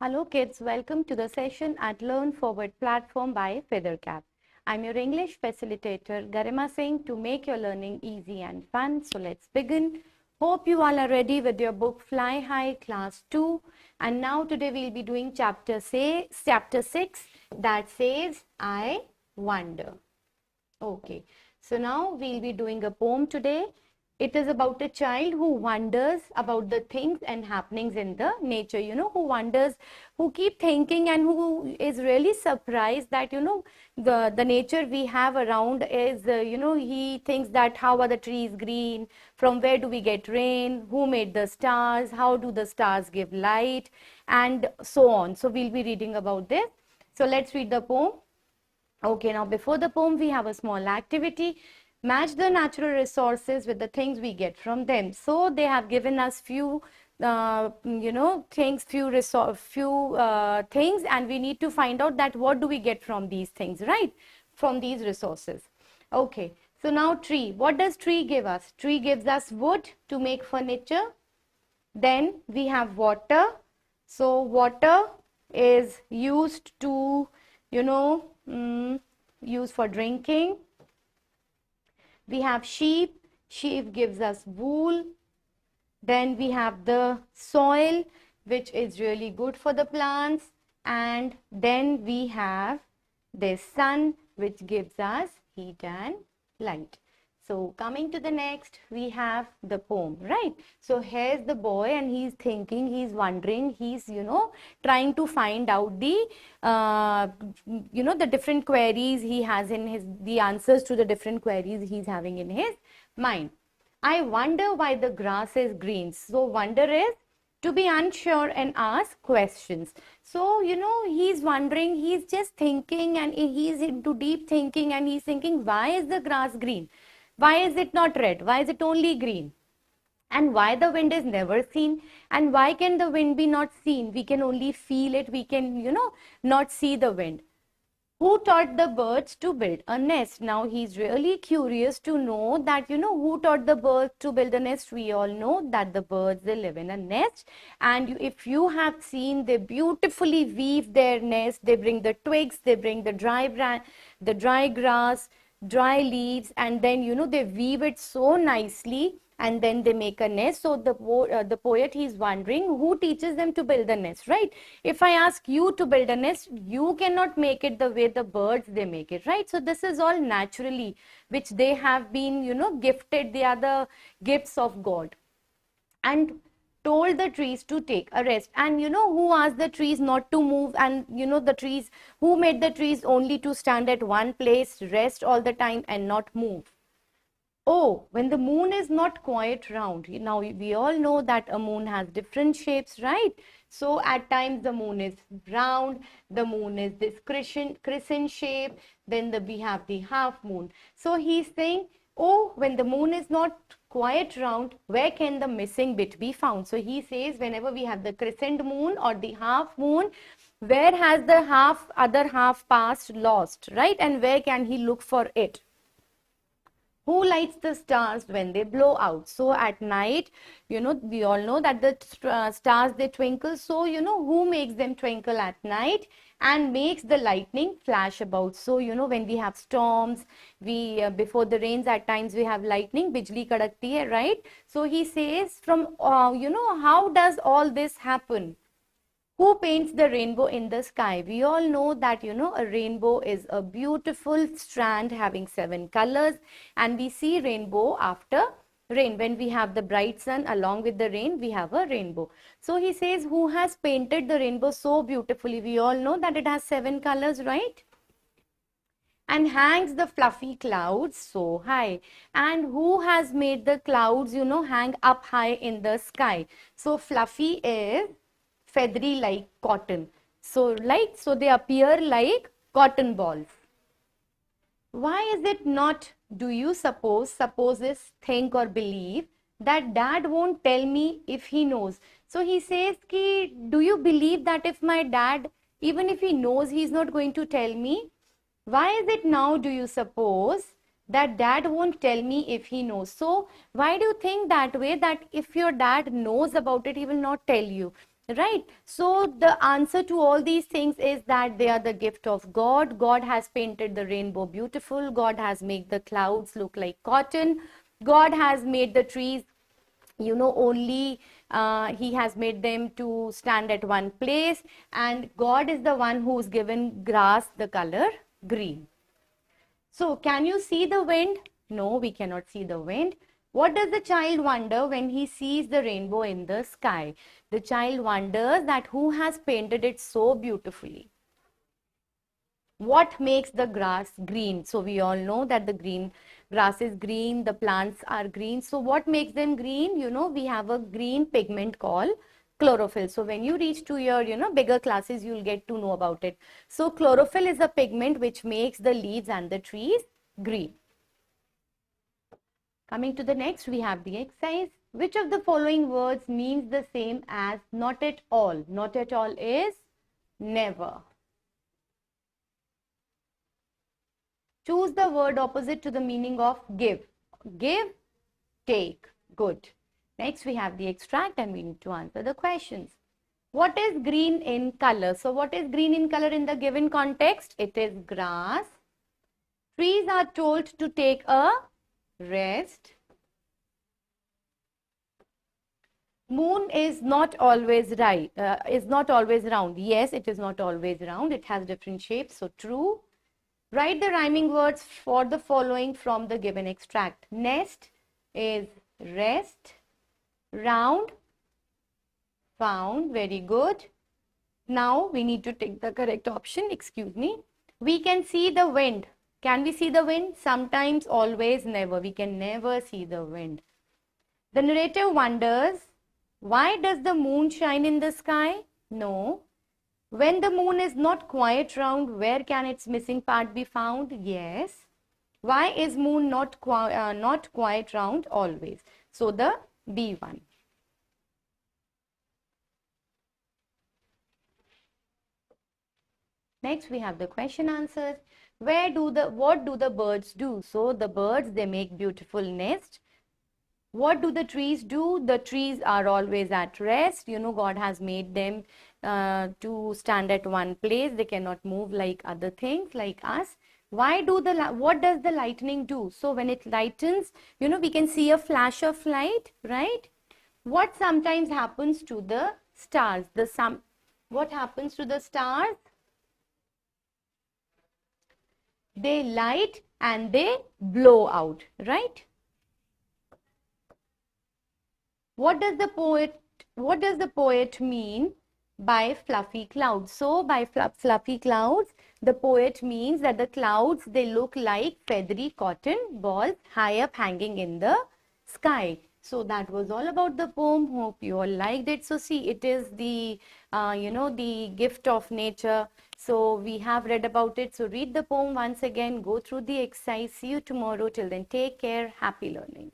Hello kids, welcome to the session at Learn Forward platform by Feathercap. I'm your English facilitator Garima Singh to make your learning easy and fun. So let's begin. Hope you all are ready with your book Fly High Class 2. And now today we'll be doing chapter 6 that says I Wonder. Okay, so now we'll be doing a poem today. It is about a child who wonders about the things and happenings in the nature, who wonders, who keep thinking and who is really surprised that, the nature we have around is, he thinks that how are the trees green, from where do we get rain, who made the stars, how do the stars give light, and so on. So we'll be reading about this. So let's read the poem. Okay, now before the poem, we have a small activity. Match the natural resources with the things we get from them. So they have given us few, things, things, and we need to find out that what do we get from these things, right? From these resources. Okay, so now tree. What does tree give us? Tree gives us wood to make furniture. Then we have water. So water is used to, use for drinking. We have sheep. Sheep gives us wool. Then we have the soil, which is really good for the plants. And then we have the sun, which gives us heat and light. So coming to the next, we have the poem, right? So here's the boy and he's thinking, he's wondering, he's, trying to find out the, the different queries he has in the answers to the different queries he's having in his mind. I wonder why the grass is green. So wonder is to be unsure and ask questions. So, he's wondering, he's just thinking and he's into deep thinking and he's thinking, why is the grass green? Why is it not red? Why is it only green? And why the wind is never seen? And why can the wind be not seen? We can only feel it. We can, not see the wind. Who taught the birds to build a nest? Now he's really curious to know that, who taught the birds to build a nest? We all know that the birds, they live in a nest. And if you have seen, they beautifully weave their nest. They bring the twigs, they bring the dry grass, dry leaves, and then they weave it so nicely and then they make a nest. So the poet, he's wondering who teaches them to build a nest, right? If I ask you to build a nest, you cannot make it the way the birds they make it, right? So this is all naturally, which they have been gifted. They are the gifts of God. And told the trees to take a rest. And who asked the trees not to move? And the trees, who made the trees only to stand at one place, rest all the time and not move? Oh, when the moon is not quite round. Now we all know that a moon has different shapes, right? So at times the moon is round, the moon is this crescent shape, then we have the half moon. So he's saying, oh, when the moon is not quite round, where can the missing bit be found? So he says, whenever we have the crescent moon or the half moon, where has the other half passed, lost, right? And where can he look for it? Who lights the stars when they blow out? So at night, we all know that the stars, they twinkle. So, who makes them twinkle at night and makes the lightning flash about? So, when we have storms, before the rains, at times we have lightning, bijli kadakti hai, right? So he says from, how does all this happen? Who paints the rainbow in the sky? We all know that, a rainbow is a beautiful strand having 7 colors, and we see rainbow after rain. When we have the bright sun along with the rain, we have a rainbow. So he says, who has painted the rainbow so beautifully? We all know that it has 7 colors, right? And hangs the fluffy clouds so high. And who has made the clouds, hang up high in the sky? So fluffy is feathery like cotton. So they appear like cotton balls. Why is it not, do you suppose is think or believe, that dad won't tell me if he knows? So he says, do you believe that if my dad, even if he knows, he's not going to tell me? Why is it now, do you suppose, that dad won't tell me if he knows? So why do you think that way, that if your dad knows about it, he will not tell you? Right? So the answer to all these things is that they are the gift of God. God has painted the rainbow beautiful. God has made the clouds look like cotton. God has made the trees, only he has made them to stand at one place, and God is the one who's given grass the color green. So can you see the wind? No, we cannot see the wind. What does the child wonder when he sees the rainbow in the sky? The child wonders that who has painted it so beautifully. What makes the grass green? So we all know that the green grass is green, the plants are green. So what makes them green? We have a green pigment called chlorophyll. So when you reach to your, bigger classes, you'll get to know about it. So chlorophyll is a pigment which makes the leaves and the trees green. Coming to the next, we have the exercise. Which of the following words means the same as not at all? Not at all is never. Choose the word opposite to the meaning of give. Give, take. Good. Next, we have the extract and we need to answer the questions. What is green in color? So, what is green in color in the given context? It is grass. Trees are told to take a rest. Moon is not always right. Is not always round. Yes, it is not always round. It has different shapes. So, true. Write the rhyming words for the following from the given extract. Nest is rest. Round, found. Very good. Now we need to take the correct option. Excuse me. We can see the wind. Can we see the wind? Sometimes, always, never. We can never see the wind. The narrator wonders, why does the moon shine in the sky? No. When the moon is not quite round, where can its missing part be found? Yes. Why is moon not quite round? Always. So the B one. Next we have the question answers. What do the birds do? So the birds, they make beautiful nest. What do the trees do? The trees are always at rest. God has made them to stand at one place. They cannot move like other things, like us. What does the lightning do? So when it lightens, we can see a flash of light, right? What sometimes happens to the stars? What happens to the stars? They light and they blow out, right? What does the poet mean by fluffy clouds? So by fluffy clouds, the poet means that the clouds, they look like feathery cotton balls high up hanging in the sky. So that was all about the poem. Hope you all liked it. So see, it is the the gift of nature. So we have read about it. So read the poem once again, go through the exercise. See you tomorrow. Till then, take care. Happy learning.